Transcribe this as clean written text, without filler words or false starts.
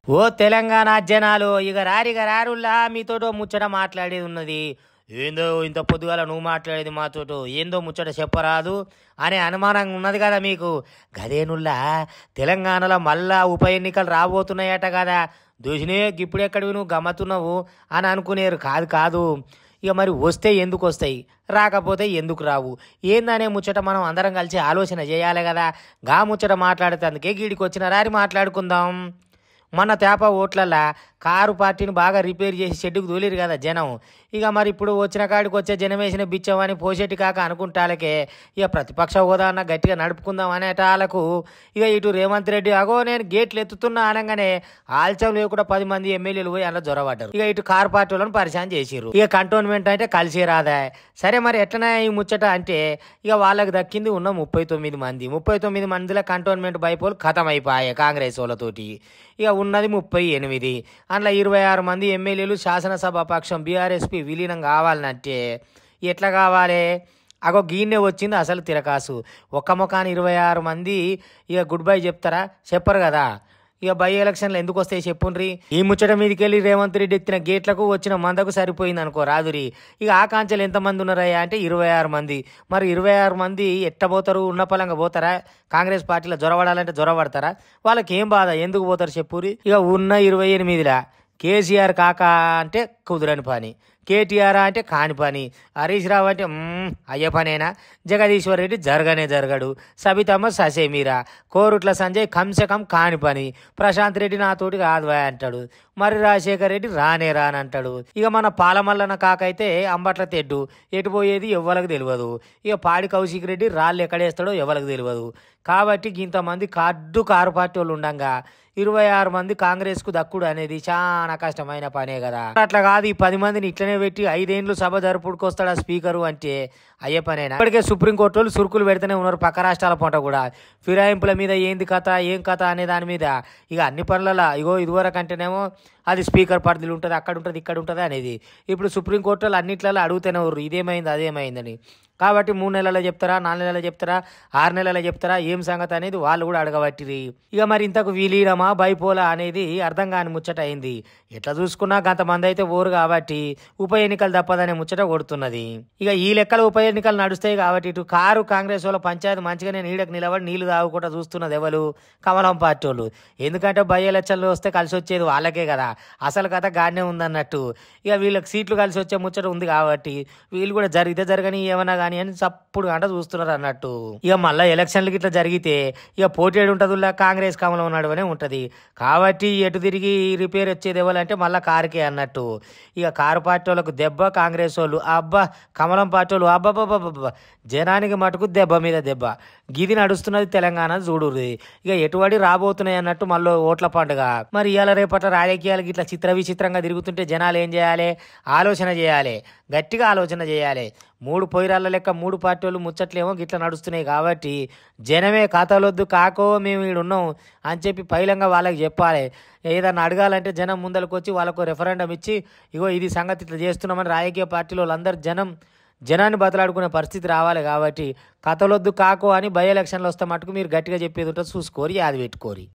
ఓ తెలంగాణ జనాలు ఇక రారుల్లా మీతోటో ముచ్చట మాట్లాడేది ఉన్నది. ఏందో ఇంత పొద్దుగాల నువ్వు మాట్లాడేది మాతోటో ఏందో ముచ్చట చెప్పరాదు అనే అనుమానం ఉన్నది కదా మీకు. గదేనుల్లా తెలంగాణలో మళ్ళా ఉప ఎన్నికలు రాబోతున్నాయట కదా, దూసినే ఇప్పుడెక్కడివి నువ్వు గమ్మతున్నావు అని అనుకునేరు. కాదు కాదు, ఇక మరి వస్తే ఎందుకు వస్తాయి, రాకపోతే ఎందుకు రావు, ఏందనే ముచ్చట మనం అందరం కలిసి ఆలోచన చేయాలి కదా. గా ముచ్చట మాట్లాడితే అందుకే గీడికి వచ్చిన రారి మాట్లాడుకుందాం. మన తేప ఓట్లల్లా కారు పార్టీని బాగా రిపేర్ చేసి షెడ్డుకు తోలిరు కదా జనం. ఇక మరి ఇప్పుడు వచ్చిన కాడికి వచ్చే జనం వేసిన బిచ్చమని పోసేటి కాక అనుకుంటాలకే ఇక ప్రతిపక్ష హోదా అన్న గట్టిగా నడుపుకుందాం అనేటాలకు ఇక ఇటు రేవంత్ రెడ్డి అగో నేను గేట్లు ఎత్తుతున్నా అనగానే ఆల్చం లేకుండా 10 మంది ఎమ్మెల్యేలు పోయి అలా జొరబడ్డారు. ఇక ఇటు కారు పార్టీలను పరిచయం చేసిర్రు. ఇక కంటోన్మెంట్ అంటే కలిసి రాదా. సరే మరి ఎట్లనే ఈ ముచ్చట అంటే ఇక వాళ్ళకి దక్కింది ఉన్న 39 మంది. 39 మందిలో కంటోన్మెంట్ బైపోలు ఖతం అయిపోయాయి కాంగ్రెస్ వాళ్ళతోటి. ఇక ఉన్నది 38. అందులో 26 మంది ఎమ్మెల్యేలు శాసనసభ పక్షం బీఆర్ఎస్పీ విలీనం కావాలంటే ఎట్లా కావాలి? అగో గీన్నే వచ్చింది అసలు తిరకాసు. ఒక్క ముఖాన్ని 26 మంది ఇక గుడ్ బై చెప్తారా? చెప్పరు కదా. ఇక బై ఎలక్షన్లు ఎందుకు వస్తాయి చెప్పుండ్రి. ఈ ముచ్చట మీదకి వెళ్ళి రేవంత్ రెడ్డి ఎత్తిన గేట్లకు వచ్చిన మందకు సరిపోయింది అనుకో రాదురి. ఇక ఆకాంక్షలు ఎంతమంది ఉన్నారయ్యా అంటే 26 మంది. మరి 26 మంది ఎట్టబోతారు? ఉన్న పలంగా పోతారా? కాంగ్రెస్ పార్టీలో జొరబడాలంటే జొరబడతారా? వాళ్ళకి ఏం బాధ, ఎందుకు పోతారు చెప్పురి. ఇక ఉన్న 28లా కేసీఆర్ కాక అంటే కుదరని పని, కేటీఆర్ అంటే కాని పని, హరీష్ రావు అంటే అయ్యే పనేనా, జగదీశ్వర్ రెడ్డి జరగడు, సబితమ్మ ససేమీరా, కోరుట్ల సంజయ్ కంసకం కాని పని, ప్రశాంత్ రెడ్డి నాతోటి కాదు అంటాడు, మరి రాజశేఖర్ రెడ్డి రానంటాడు. ఇక మన పాలమల్లన కాకైతే అంబట్ల తెడ్డు ఎటు పోయేది ఎవ్వలకు తెలియదు. ఇక పాడి కౌశిక్ రెడ్డి రాళ్ళు ఎక్కడేస్తాడో ఎవరికి తెలియదు. కాబట్టి ఇంతమంది కారు పార్టీ వాళ్ళు ఉండంగా 26 మంది కాంగ్రెస్కు దక్కుడు అనేది చాలా కష్టమైన పనే కదా. అట్లా కాదు, ఈ 10 మందిని ఇట్లనే పెట్టి 5 ఏళ్ళు సభ జరుపుకొస్తాడా స్పీకరు అంటే అయ్యే పనేనా? ఇప్పటికే సుప్రీంకోర్టు వాళ్ళు సురుకులు పెడుతూనే ఉన్నారు పక్క రాష్ట్రాల పంట కూడా. ఫిరాయింపుల మీద ఏంది కథ, ఏం కథ అనే దాని మీద ఇక అన్ని పనులలో ఇగో ఇదివరకు అంటేనేమో అది స్పీకర్ పరిధిలో ఉంటుంది, అక్కడ ఉంటుంది, ఇక్కడ ఉంటుంది అనేది. ఇప్పుడు సుప్రీంకోర్టు వాళ్ళు అన్నిట్లలో అడుగుతూనే ఉన్నారు ఇదేమైంది అదేమైందని. కాబట్టి 3 నెలల్లో చెప్తారా, 4 నెలల్లో చెప్తారా, 6 నెలల్లో చెప్తారా, ఏం సంగతి అనేది వాళ్ళు కూడా అడగబట్టిరి. ఇక మరి ఇంతకు వీలీడమా బైపోలా అనేది అర్థం కాని ముచ్చట అయింది. ఎట్లా చూసుకున్నా గంతమంది అయితే ఓరు కాబట్టి ఉప ఎన్నికలు తప్పదనే ముచ్చట కొడుతున్నది. ఇక ఈ లెక్కలు ఉప ఎన్నికలు నడుస్తాయి కాబట్టి ఇటు కాంగ్రెస్ వాళ్ళ పంచాయతీ మంచిగానే నీడకు నిలబడి నీళ్లు తాగుకుంటా చూస్తున్నది ఎవరు? కమలం పార్టీ వాళ్ళు. ఎందుకంటే బై ఎలక్షన్లు వస్తే కలిసి వచ్చేది వాళ్ళకే కదా, అసలు కథ గానే ఉందన్నట్టు. ఇక వీళ్ళకి సీట్లు కలిసి వచ్చే ముచ్చట ఉంది కాబట్టి వీళ్ళు కూడా జరిగితే జరగని ఏమన్నా కానీ అని చప్పుడు గంట చూస్తున్నారు అన్నట్టు. ఇక మళ్ళీ ఎలక్షన్లకి ఇట్లా జరిగితే ఇక పోటీ ఉంటుందిలా కాంగ్రెస్ కమలం నడవనే ఉంటది. కాబట్టి ఎటు తిరిగి రిపేర్ వచ్చేది ఎవరంటే మళ్ళీ కారుకే అన్నట్టు. ఇక కారు పార్టీ వాళ్ళకు దెబ్బ, కాంగ్రెస్ వాళ్ళు అబ్బా, కమలం పార్టీ వాళ్ళు అబ్బాబ్బాబ్బా, జనానికి మటుకు దెబ్బ మీద దెబ్బ. గిది నడుస్తున్నది తెలంగాణ చూడుర్రి. ఇక ఎటువడి రాబోతున్నాయి అన్నట్టు మళ్ళీ ఓట్ల పండుగ. మరి ఇవాళ రేపట్ల రాజకీయాలకి ఇట్లా చిత్ర విచిత్రంగా తిరుగుతుంటే జనాలు ఏం చేయాలి? ఆలోచన చేయాలి, గట్టిగా ఆలోచన చేయాలి. 3 పొయ్యిరాళ్ళ లెక్క 3 పార్టీలు ముచ్చట్లేమో గిట్లా నడుస్తున్నాయి కాబట్టి జనమే ఖాతాలొద్దు కాకో మేము ఈడున్నాం అని చెప్పి పైలంగా వాళ్ళకి చెప్పాలి. ఏదన్నా అడగాలంటే జనం ముందరకు వచ్చి వాళ్ళకు రెఫరెండం ఇచ్చి ఇగో ఇది సంగతి ఇట్లా చేస్తున్నామని రాజకీయ పార్టీలు వాళ్ళందరూ జనాన్ని బతలాడుకునే పరిస్థితి రావాలి. కాబట్టి కథలొద్దు కాకో అని బై ఎలక్షన్లు వస్తే మటుకు మీరు గట్టిగా చెప్పేది ఉంటుంది, చూసుకోరి, అది పెట్టుకోరి.